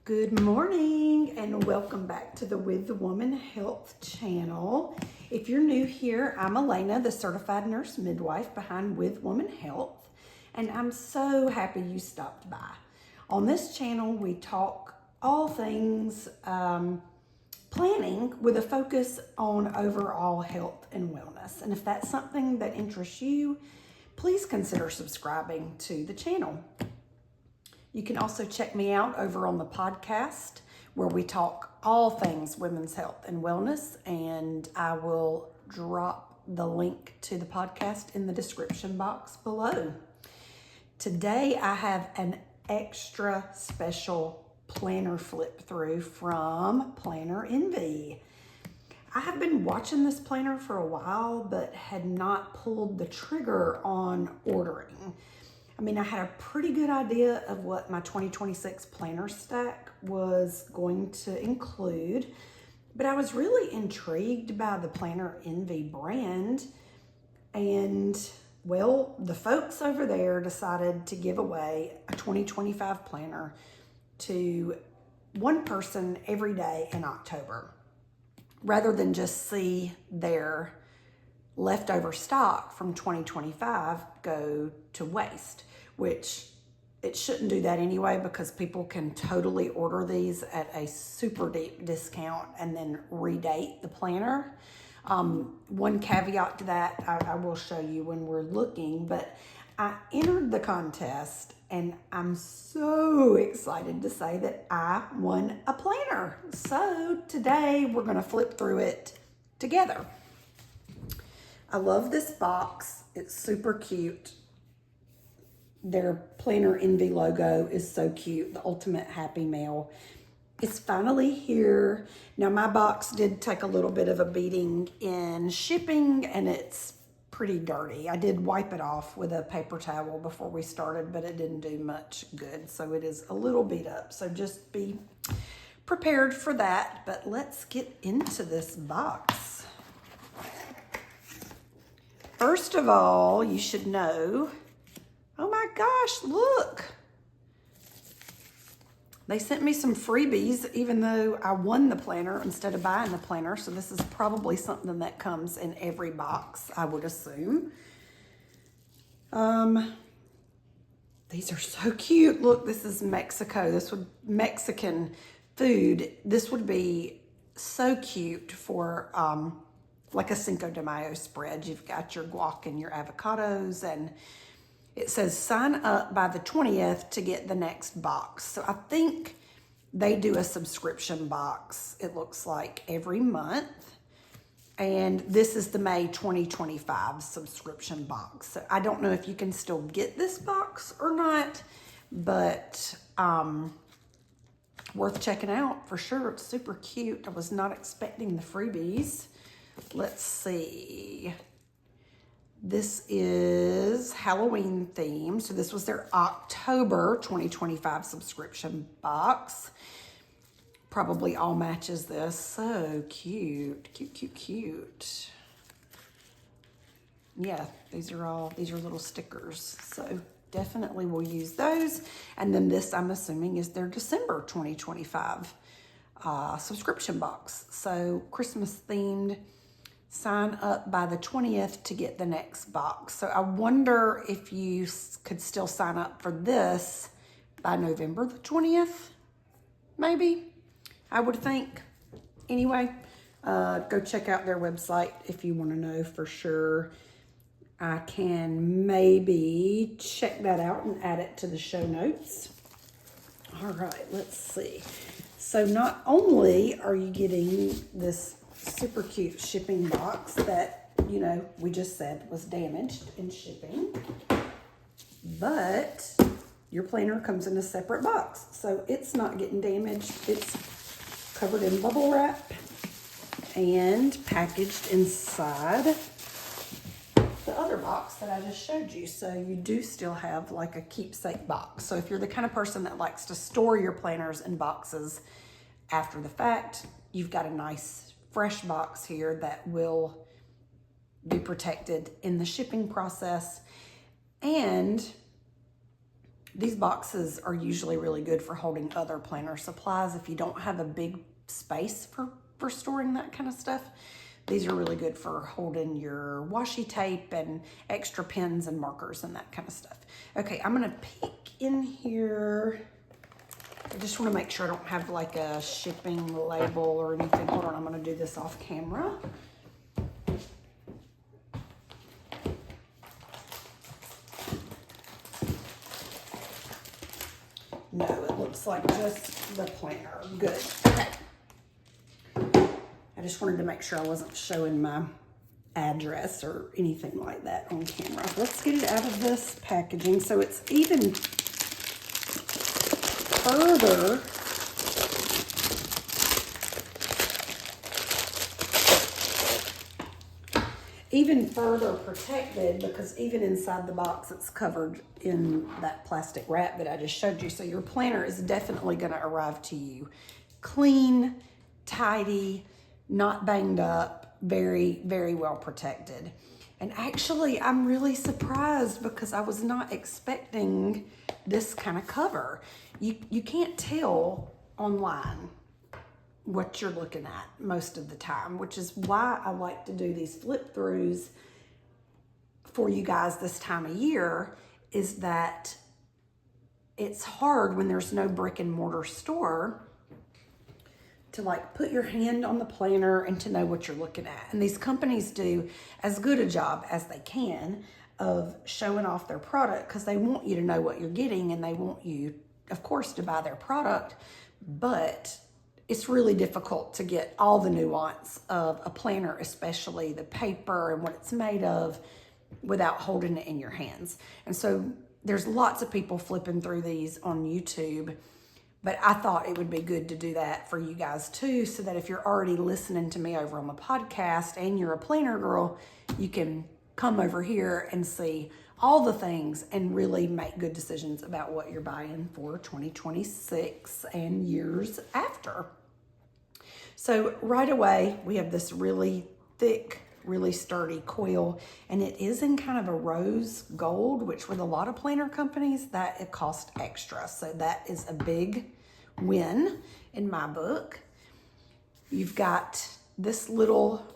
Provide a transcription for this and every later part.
Good morning and welcome back to the With the Woman Health channel. If you're new here, I'm Elena, the certified nurse midwife behind With Woman Health, and I'm so happy you stopped by. On this channel, we talk all things planning with a focus on overall health and wellness. And if that's something that interests you, please consider subscribing to the channel. You can also check me out over on the podcast where we talk all things women's health and wellness, and I will drop the link to the podcast in the description box below. Today I have an extra special planner flip through from Planner Envy. I have been watching this planner for a while but had not pulled the trigger on ordering. I had a pretty good idea of what my 2026 planner stack was going to include, but I was really intrigued by the Planner Envy brand. And well, the folks over there decided to give away a 2025 planner to one person every day in October, rather than just see their leftover stock from 2025 go to waste, which it shouldn't do that anyway, because people can totally order these at a super deep discount and then redate the planner. One caveat to that, I will show you when we're looking, but I entered the contest and I'm so excited to say that I won a planner. So today we're going to flip through it together. I love this box. It's super cute. Their Planner Envy logo is so cute. The ultimate happy mail. It's finally here. Now my box did take a little bit of a beating in shipping and it's pretty dirty. I did wipe it off with a paper towel before we started, but it didn't do much good. So it is a little beat up. So just be prepared for that. But let's get into this box. First of all, you should know, oh my gosh, look. They sent me some freebies, even though I won the planner instead of buying the planner. So this is probably something that comes in every box, I would assume. These are so cute. Look, this is Mexico. Mexican food. This would be so cute for like a Cinco de Mayo spread. You've got your guac and your avocados, and it says sign up by the 20th to get the next box. So I think they do a subscription box, it looks like, every month. And this is the May 2025 subscription box. So I don't know if you can still get this box or not, but worth checking out for sure. It's super cute. I was not expecting the freebies. Let's see. This is Halloween themed. So this was their October 2025 subscription box. Probably all matches this. So cute, cute, cute, cute. Yeah, these are little stickers. So definitely we'll use those. And then this, I'm assuming, is their December 2025 subscription box. So Christmas themed. Sign up by the 20th to get the next box. So I wonder if you could still sign up for this by November the 20th, maybe, I would think. Anyway, go check out their website if you want to know for sure. I can maybe check that out and add it to the show notes. All right, let's see. So not only are you getting this super cute shipping box that, we just said was damaged in shipping, but your planner comes in a separate box. So it's not getting damaged. It's covered in bubble wrap and packaged inside the other box that I just showed you. So you do still have like a keepsake box. So if you're the kind of person that likes to store your planners in boxes after the fact, you've got a nice fresh box here that will be protected in the shipping process. And These boxes are usually really good for holding other planner supplies. If you don't have a big space for storing that kind of stuff, these are really good for holding your washi tape and extra pens and markers and that kind of stuff. Okay, I'm gonna peek in here. I just wanna make sure I don't have like a shipping label or anything. Hold on, I'm gonna do this off camera. No, it looks like just the planner. Good. Okay. I just wanted to make sure I wasn't showing my address or anything like that on camera. Let's get it out of this packaging so it's even further protected, because even inside the box it's covered in that plastic wrap that I just showed you. So your planner is definitely going to arrive to you clean, tidy, not banged up, very, very well protected. And actually, I'm really surprised because I was not expecting this kind of cover. You can't tell online what you're looking at most of the time, which is why I like to do these flip throughs for you guys this time of year, is that it's hard when there's no brick and mortar store to like put your hand on the planner and to know what you're looking at. And these companies do as good a job as they can of showing off their product because they want you to know what you're getting and they want you, of course, to buy their product. But it's really difficult to get all the nuance of a planner, especially the paper and what it's made of, without holding it in your hands. And so there's lots of people flipping through these on YouTube, but I thought it would be good to do that for you guys too, so that if you're already listening to me over on the podcast and you're a planner girl, you can come over here and see all the things and really make good decisions about what you're buying for 2026 and years after. So right away, we have this really thick, really sturdy coil, and it is in kind of a rose gold, which with a lot of planner companies, that it costs extra. So that is a big win in my book. You've got this little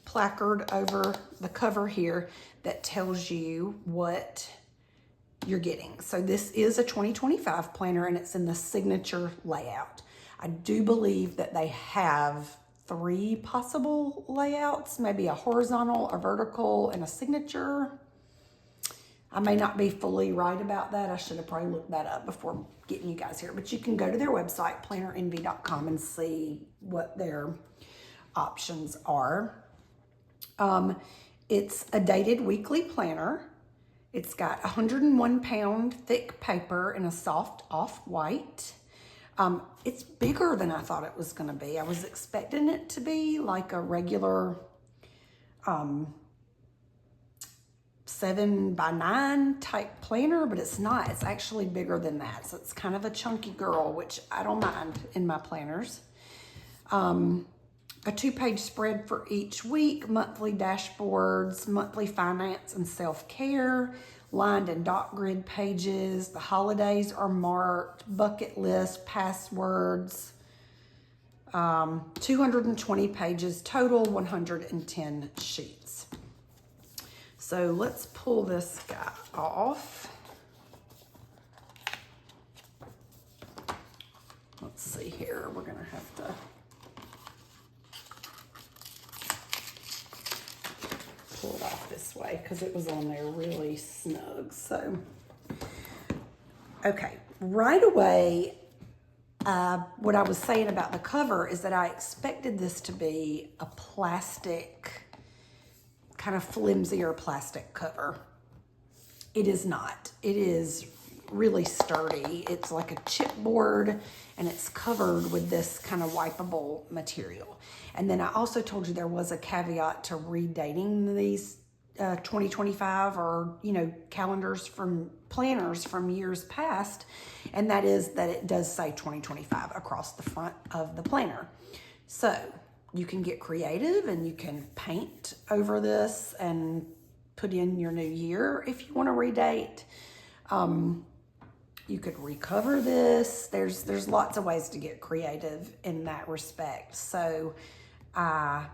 placard over the cover here that tells you what you're getting. So this is a 2025 planner and it's in the signature layout. I do believe that they have 3 possible layouts, maybe a horizontal, a vertical, and a signature. I may not be fully right about that. I should have probably looked that up before getting you guys here, but you can go to their website, plannerenvy.com, and see what their options are. It's a dated weekly planner. It's got 101 pound thick paper in a soft off-white. It's bigger than I thought it was going to be. I was expecting it to be like a regular 7x9 type planner, but it's not. It's actually bigger than that. So it's kind of a chunky girl, which I don't mind in my planners. A 2-page spread for each week, monthly dashboards, monthly finance and self-care, lined and dot grid pages. The holidays are marked, bucket list, passwords. 220 pages total, 110 sheets. So let's pull this guy off. Let's see here. We're gonna have to pull it off this way because it was on there really snug. So, okay, right away, what I was saying about the cover is that I expected this to be a plastic, kind of flimsier plastic cover. It is not. It is really sturdy. It's like a chipboard and it's covered with this kind of wipeable material. And then I also told you there was a caveat to redating these 2025 or, calendars from planners from years past. And that is that it does say 2025 across the front of the planner. So you can get creative and you can paint over this and put in your new year if you want to redate. You could recover this. There's lots of ways to get creative in that respect. So I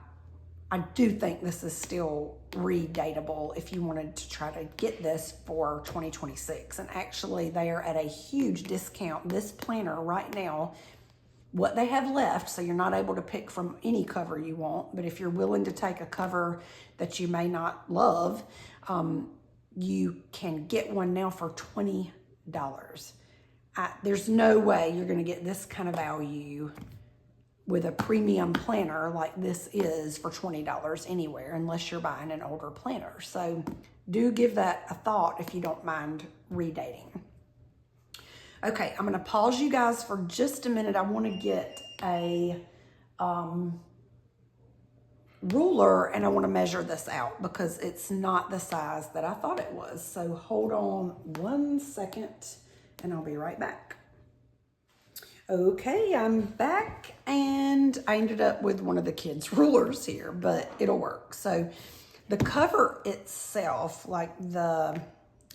do think this is still redatable if you wanted to try to get this for 2026. And actually they are at a huge discount. This planner right now, what they have left, so you're not able to pick from any cover you want, but if you're willing to take a cover that you may not love, you can get one now for $20. There's no way you're gonna get this kind of value with a premium planner like this is for $20 anywhere, unless you're buying an older planner. So do give that a thought if you don't mind redating. Okay, I'm gonna pause you guys for just a minute. I wanna get a ruler and I wanna measure this out because it's not the size that I thought it was. So hold on 1 second and I'll be right back. Okay, I'm back and I ended up with one of the kids' rulers here, but it'll work. So the cover itself, like the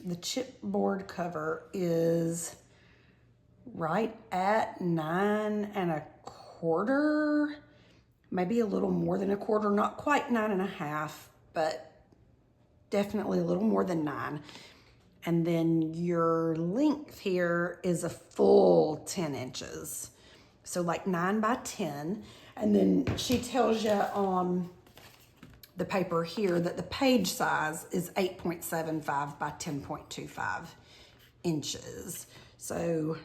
chipboard cover, is right at 9 1/4, maybe a little more than 1/4, not quite 9 1/2, but definitely a little more than 9. And then your length here is a full 10 inches. So like 9 by 10. And then she tells you on the paper here that the page size is 8.75 by 10.25 inches. So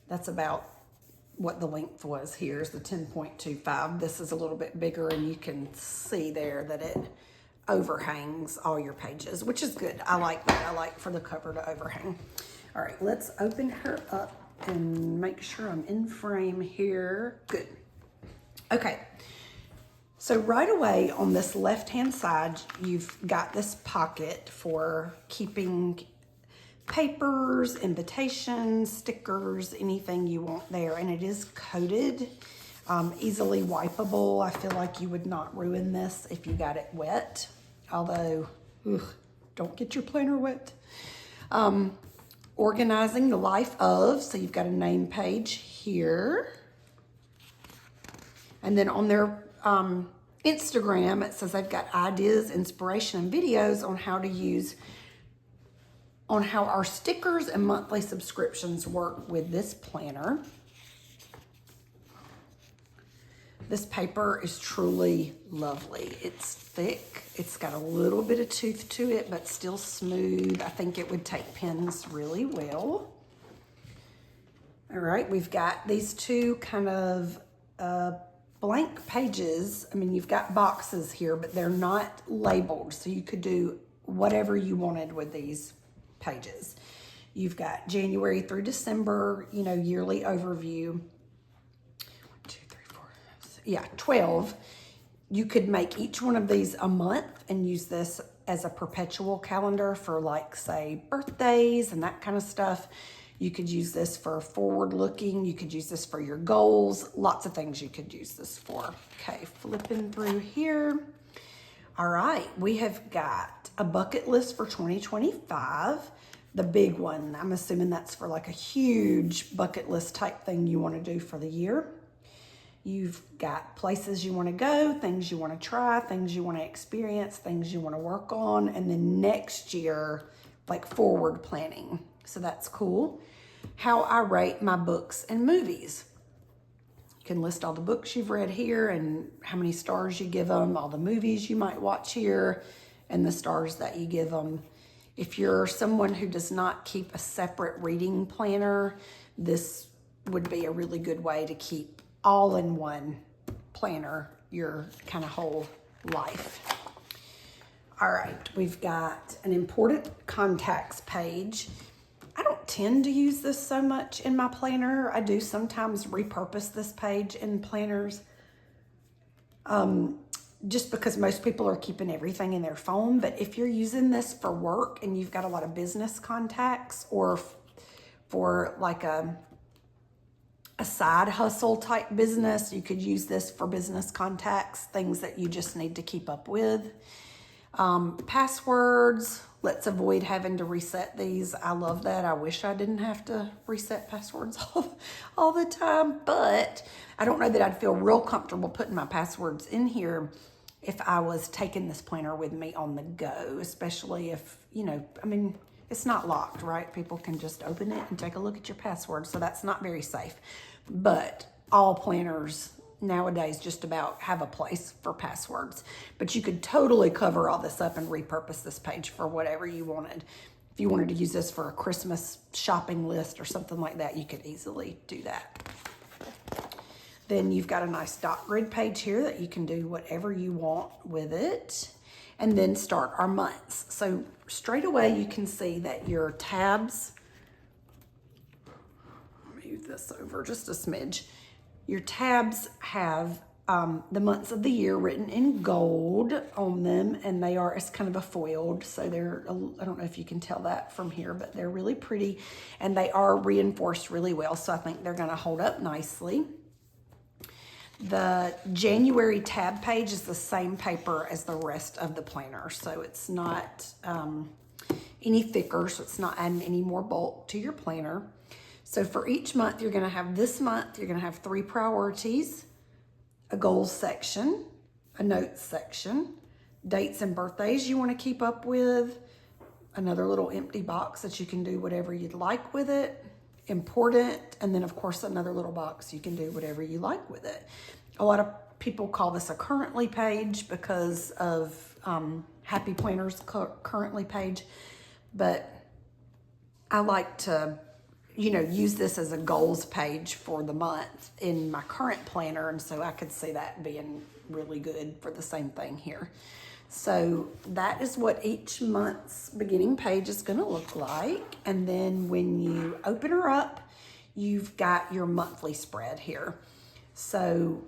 that's about what the length was here, is the 10.25. This is a little bit bigger and you can see there that it overhangs all your pages, which is good. I like that. I like for the cover to overhang. All right, let's open her up and make sure I'm in frame here. Good. Okay, so right away on this left-hand side, you've got this pocket for keeping papers, invitations, stickers, anything you want there. And it is coated, easily wipeable. I feel like you would not ruin this if you got it wet. Although, don't get your planner wet. Organizing the life of, so you've got a name page here. And then on their Instagram, it says they've got ideas, inspiration, and videos on how to use, on how our stickers and monthly subscriptions work with this planner. This paper is truly lovely. It's thick. It's got a little bit of tooth to it, but still smooth. I think it would take pens really well. All right, we've got these two kind of blank pages. I mean, you've got boxes here, but they're not labeled, so you could do whatever you wanted with these pages. You've got January through December, you know, yearly overview. 12. You could make each one of these a month and use this as a perpetual calendar for, like, say, birthdays and that kind of stuff. You could use this for forward looking. You could use this for your goals. Lots of things you could use this for. Okay, flipping through here. All right, we have got a bucket list for 2025. The big one, I'm assuming that's for like a huge bucket list type thing you want to do for the year. You've got places you want to go, things you want to try, things you want to experience, things you want to work on, and then next year, like forward planning. So that's cool. How I rate my books and movies. You can list all the books you've read here and how many stars you give them, all the movies you might watch here, and the stars that you give them. If you're someone who does not keep a separate reading planner, this would be a really good way to keep all in one planner your kind of whole life. All right, we've got an important contacts page. I don't tend to use this so much in my planner. I do sometimes repurpose this page in planners, just because most people are keeping everything in their phone. But if you're using this for work and you've got a lot of business contacts, or for like a side hustle type business, you could use this for business contacts, things that you just need to keep up with. Passwords, let's avoid having to reset these. I love that. I wish I didn't have to reset passwords all the time, but I don't know that I'd feel real comfortable putting my passwords in here if I was taking this planner with me on the go, especially if, you know, I mean, it's not locked, right? People can just open it and take a look at your password, so that's not very safe. But all planners nowadays just about have a place for passwords, but you could totally cover all this up and repurpose this page for whatever you wanted. If you wanted to use this for a Christmas shopping list or something like that, you could easily do that. Then you've got a nice dot grid page here that you can do whatever you want with it. And then start our months. So straight away you can see that your tabs, move this over just a smidge. Your tabs have the months of the year written in gold on them, and they are, it's kind of a foiled, so they're, I don't know if you can tell that from here, but they're really pretty, and they are reinforced really well, so I think they're gonna hold up nicely. The January tab page is the same paper as the rest of the planner, so it's not any thicker, so it's not adding any more bulk to your planner. So for each month, you're gonna have this month, you're gonna have 3 priorities, a goals section, a notes section, dates and birthdays you wanna keep up with, another little empty box that you can do whatever you'd like with it, important, and then of course another little box you can do whatever you like with it. A lot of people call this a currently page because of Happy Planners currently page, but I like to, you know, use this as a goals page for the month in my current planner, and so I could see that being really good for the same thing here. So that is what each month's beginning page is gonna look like. And then when you open her up, you've got your monthly spread here. So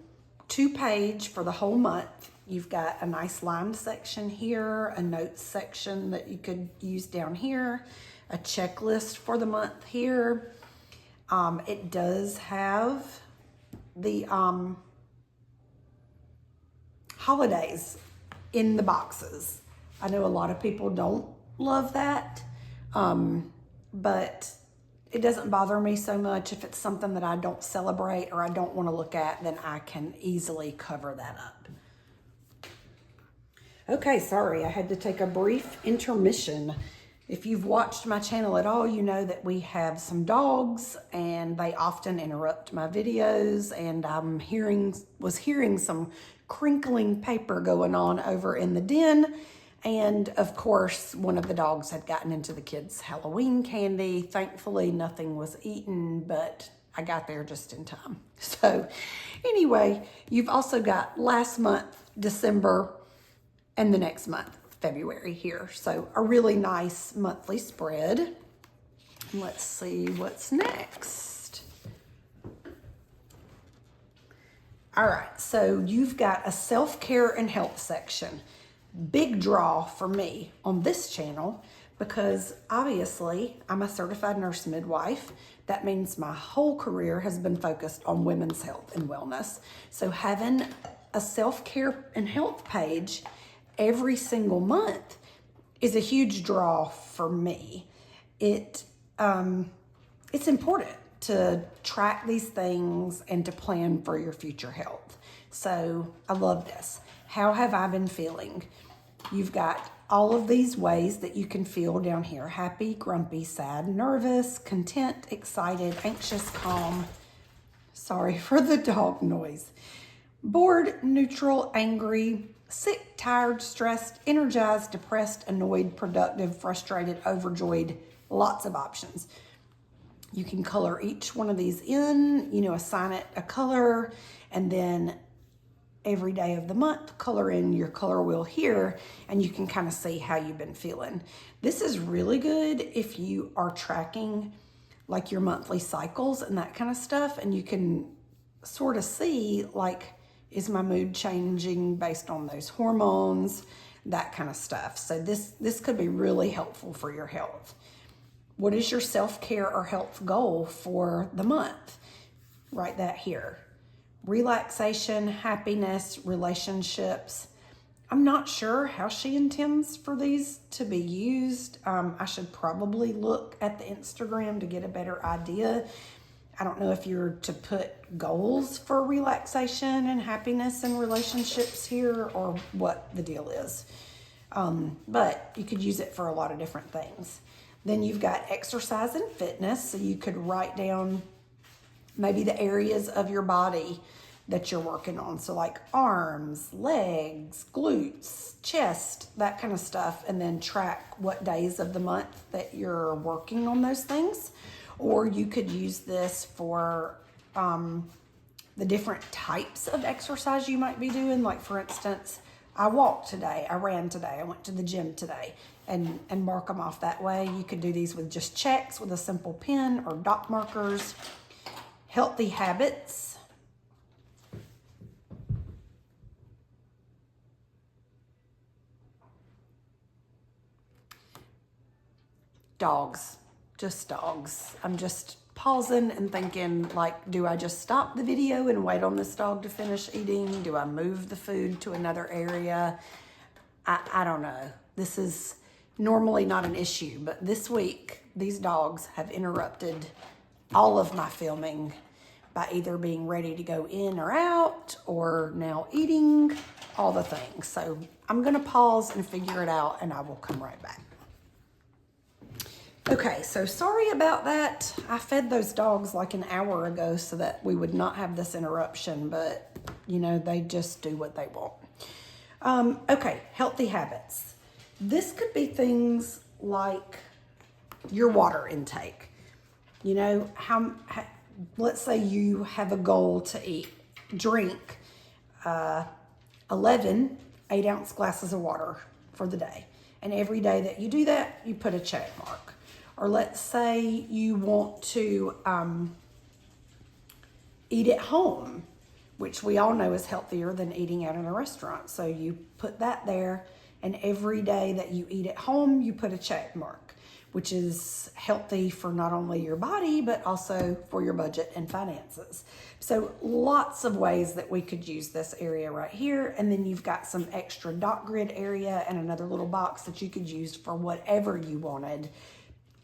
2-page for the whole month. You've got a nice lined section here, a notes section that you could use down here, a checklist for the month here. It does have the holidays in the boxes. I know a lot of people don't love that, but it doesn't bother me so much. If it's something that I don't celebrate or I don't want to look at, then I can easily cover that up. Okay, sorry, I had to take a brief intermission. If you've watched my channel at all, you know that we have some dogs and they often interrupt my videos, and was hearing some crinkling paper going on over in the den. And of course, one of the dogs had gotten into the kids' Halloween candy. Thankfully, nothing was eaten, but I got there just in time. So anyway, you've also got last month, December, and the next month, February here. So a really nice monthly spread. Let's see what's next. All right, so you've got a self-care and health section. Big draw for me on this channel because obviously I'm a certified nurse midwife. That means my whole career has been focused on women's health and wellness. So having a self-care and health page every single month is a huge draw for me. It's important to track these things and to plan for your future health. So I love this. How have I been feeling? You've got all of these ways that you can feel down here. Happy, grumpy, sad, nervous, content, excited, anxious, calm. Sorry for the dog noise. Bored, neutral, angry, sick, tired, stressed, energized, depressed, annoyed, productive, frustrated, overjoyed. Lots of options. You can color each one of these in, you know, assign it a color, and then every day of the month, color in your color wheel here, and you can kind of see how you've been feeling. This is really good if you are tracking like your monthly cycles and that kind of stuff, and you can sort of see like, is my mood changing based on those hormones, that kind of stuff. So this could be really helpful for your health. What is your self-care or health goal for the month? Write that here. Relaxation, happiness, relationships, I'm not sure how she intends for these to be used. I should probably look at the Instagram to get a better idea. I don't know if you're to put goals for relaxation and happiness and relationships here or what the deal is. But you could use it for a lot of different things. Then you've got exercise and fitness. So you could write down maybe the areas of your body that you're working on. So like arms, legs, glutes, chest, that kind of stuff. And then track what days of the month that you're working on those things. Or you could use this for the different types of exercise you might be doing. Like for instance, I walked today, I ran today, I went to the gym today, and mark them off that way. You could do these with just checks with a simple pen or dot markers. Healthy habits. Dogs, just dogs. I'm just pausing and thinking, like, do I just stop the video and wait on this dog to finish eating? Do I move the food to another area? I don't know. This is normally not an issue, but this week, these dogs have interrupted all of my filming by either being ready to go in or out or now eating, all the things. So I'm gonna pause and figure it out and I will come right back. Okay, so sorry about that. I fed those dogs like an hour ago so that we would not have this interruption, but you know, they just do what they want. Okay, healthy habits. This could be things like your water intake. You know, let's say you have a goal to drink 11 8-ounce glasses of water for the day. And every day that you do that, you put a check mark. Or let's say you want to eat at home, which we all know is healthier than eating out in a restaurant. So you put that there, and every day that you eat at home, you put a check mark, which is healthy for not only your body, but also for your budget and finances. So lots of ways that we could use this area right here. And then you've got some extra dot grid area and another little box that you could use for whatever you wanted.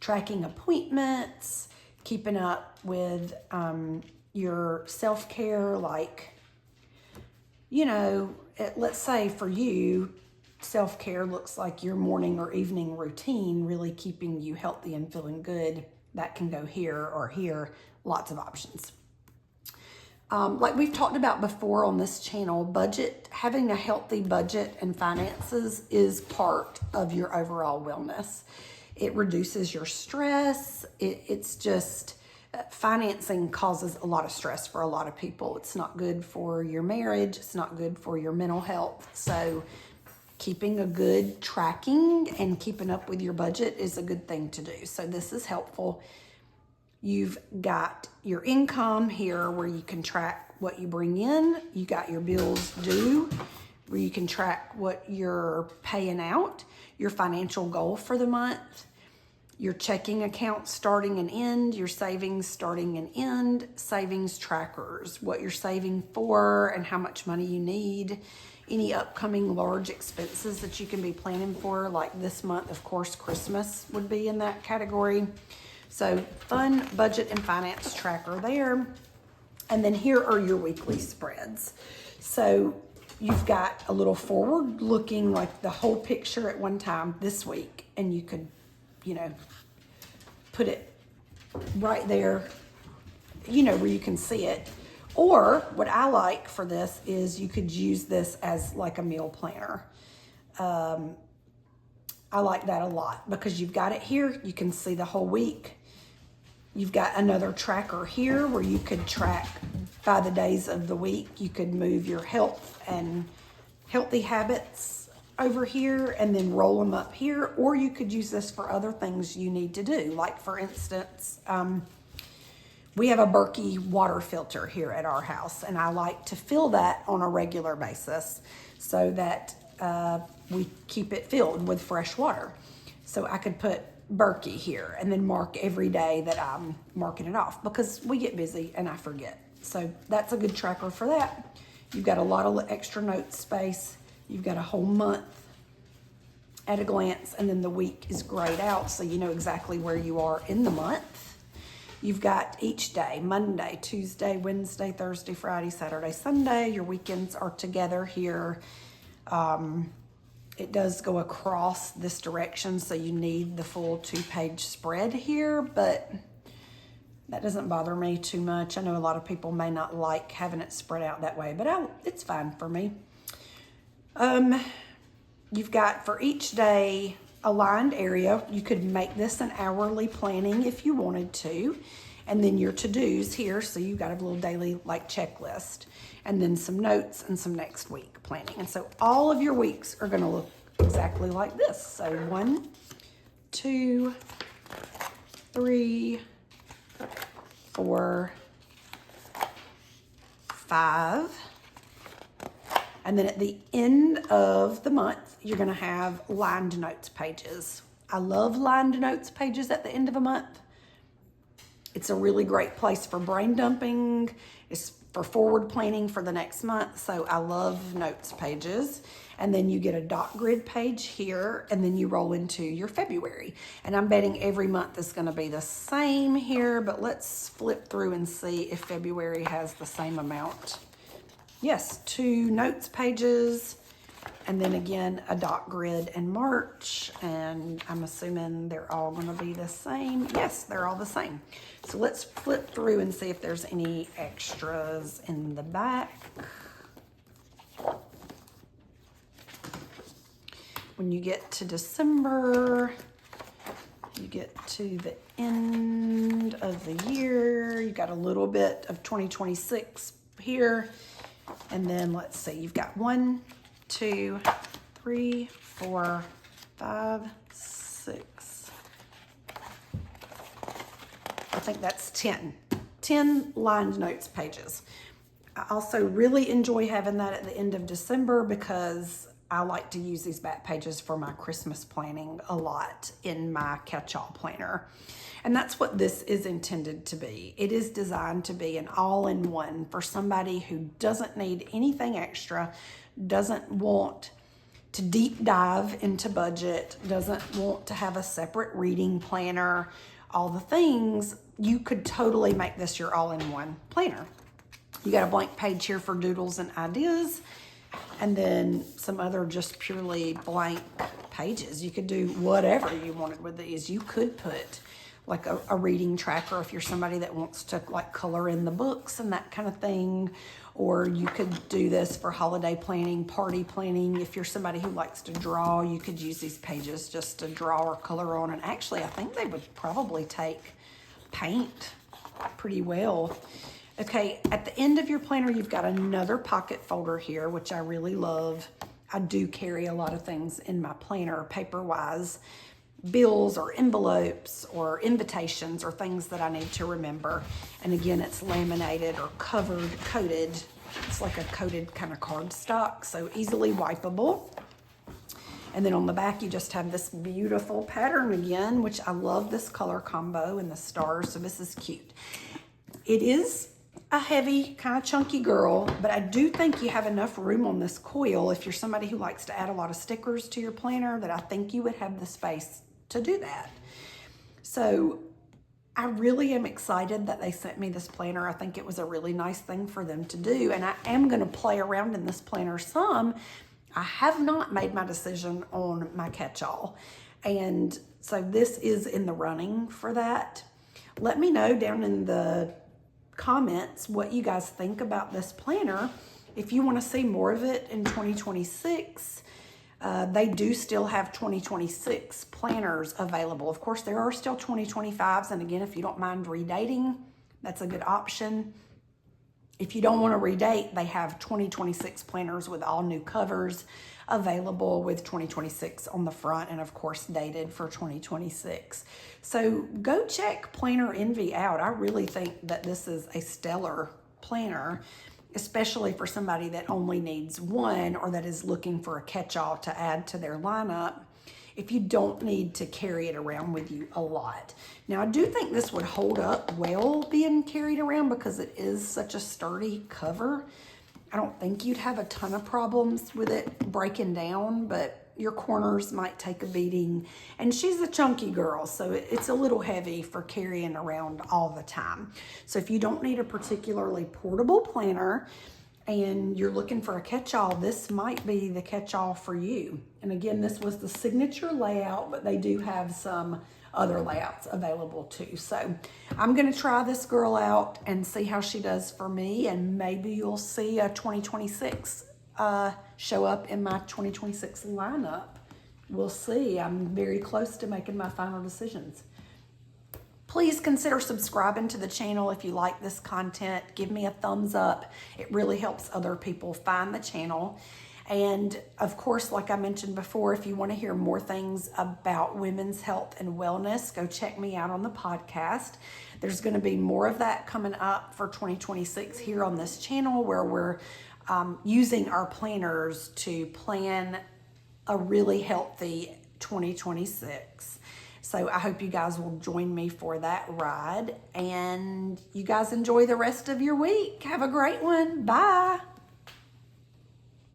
Tracking appointments, keeping up with your self-care, like, you know, let's say for you, self-care looks like your morning or evening routine, really keeping you healthy and feeling good. That can go here or here, lots of options. Like we've talked about before on this channel, having a healthy budget and finances is part of your overall wellness. It reduces your stress. It's just, financing causes a lot of stress for a lot of people. It's not good for your marriage. It's not good for your mental health. So keeping a good tracking and keeping up with your budget is a good thing to do. So this is helpful. You've got your income here where you can track what you bring in. You got your bills due where you can track what you're paying out, your financial goal for the month, your checking account starting and end, your savings starting and end, savings trackers, what you're saving for and how much money you need, any upcoming large expenses that you can be planning for, like this month, of course, Christmas would be in that category. So fun budget and finance tracker there. And then here are your weekly spreads. So you've got a little forward looking, like the whole picture at one time this week, and you could, you know, put it right there, you know, where you can see it. Or what I like for this is you could use this as like a meal planner. I like that a lot because you've got it here. You can see the whole week. You've got another tracker here where you could track by the days of the week. You could move your health and healthy habits over here and then roll them up here, or you could use this for other things you need to do. Like for instance, we have a Berkey water filter here at our house, and I like to fill that on a regular basis so that we keep it filled with fresh water. So I could put Berkey here and then mark every day that I'm marking it off because we get busy and I forget. So that's a good tracker for that. You've got a lot of extra note space. You've got a whole month at a glance, and then the week is grayed out so you know exactly where you are in the month. You've got each day, Monday, Tuesday, Wednesday, Thursday, Friday, Saturday, Sunday. Your weekends are together here. It does go across this direction, so you need the full 2-page spread here, but that doesn't bother me too much. I know a lot of people may not like having it spread out that way, but it's fine for me. You've got for each day a lined area. You could make this an hourly planning if you wanted to. And then your to-dos here, so you've got a little daily like checklist. And then some notes and some next week planning. And so all of your weeks are gonna look exactly like this. So 1, 2, 3, 4, 5. And then at the end of the month, you're gonna have lined notes pages. I love lined notes pages at the end of a month. It's a really great place for brain dumping. It's for forward planning for the next month. So I love notes pages. And then you get a dot grid page here, and then you roll into your February. And I'm betting every month is gonna be the same here, but let's flip through and see if February has the same amount. Yes, 2 notes pages, and then again, a dot grid in March, and I'm assuming they're all gonna be the same. Yes, they're all the same. So let's flip through and see if there's any extras in the back. When you get to December, you get to the end of the year, you got a little bit of 2026 here. And then let's see, you've got 1, 2, 3, 4, 5, 6. I think that's 10 lined notes pages. I also really enjoy having that at the end of December because I like to use these back pages for my Christmas planning a lot in my catch-all planner. And that's what this is intended to be. It is designed to be an all-in-one for somebody who doesn't need anything extra, doesn't want to deep dive into budget, doesn't want to have a separate reading planner, all the things. You could totally make this your all-in-one planner. You got a blank page here for doodles and ideas, and then some other just purely blank pages. You could do whatever you wanted with these. You could put like a reading tracker if you're somebody that wants to like color in the books and that kind of thing. Or you could do this for holiday planning, party planning. If you're somebody who likes to draw, you could use these pages just to draw or color on. And actually, I think they would probably take paint pretty well. Okay, at the end of your planner, you've got another pocket folder here, which I really love. I do carry a lot of things in my planner paper-wise. Bills or envelopes or invitations or things that I need to remember. And again, it's laminated or covered, coated. It's like a coated kind of cardstock, so easily wipeable. And then on the back, you just have this beautiful pattern again, which I love this color combo and the stars, so this is cute. It is a heavy, kind of chunky girl, but I do think you have enough room on this coil if you're somebody who likes to add a lot of stickers to your planner that I think you would have the space to do that. So I really am excited that they sent me this planner. I think it was a really nice thing for them to do, and I am going to play around in this planner some. I have not made my decision on my catch-all, and so this is in the running for that. Let me know down in the comments what you guys think about this planner. If you want to see more of it in 2026, they do still have 2026 planners available. Of course, there are still 2025s, and again, if you don't mind redating, that's a good option. If you don't want to redate, they have 2026 planners with all new covers available with 2026 on the front, and of course dated for 2026. So go check Planner Envy out. I really think that this is a stellar planner, especially for somebody that only needs one or that is looking for a catch-all to add to their lineup if you don't need to carry it around with you a lot. Now, I do think this would hold up well being carried around because it is such a sturdy cover. I don't think you'd have a ton of problems with it breaking down, but your corners might take a beating. And she's a chunky girl, so it's a little heavy for carrying around all the time. So if you don't need a particularly portable planner and you're looking for a catch-all, this might be the catch-all for you. And again, this was the signature layout, but they do have some other layouts available too. So I'm gonna try this girl out and see how she does for me, and maybe you'll see a 2026 show up in my 2026 lineup. We'll see. I'm very close to making my final decisions. Please consider subscribing to the channel if you like this content. Give me a thumbs up. It really helps other people find the channel. And of course, like I mentioned before, if you want to hear more things about women's health and wellness, go check me out on the podcast. There's going to be more of that coming up for 2026 here on this channel, where we're using our planners to plan a really healthy 2026. So I hope you guys will join me for that ride, and you guys enjoy the rest of your week. Have a great one. Bye.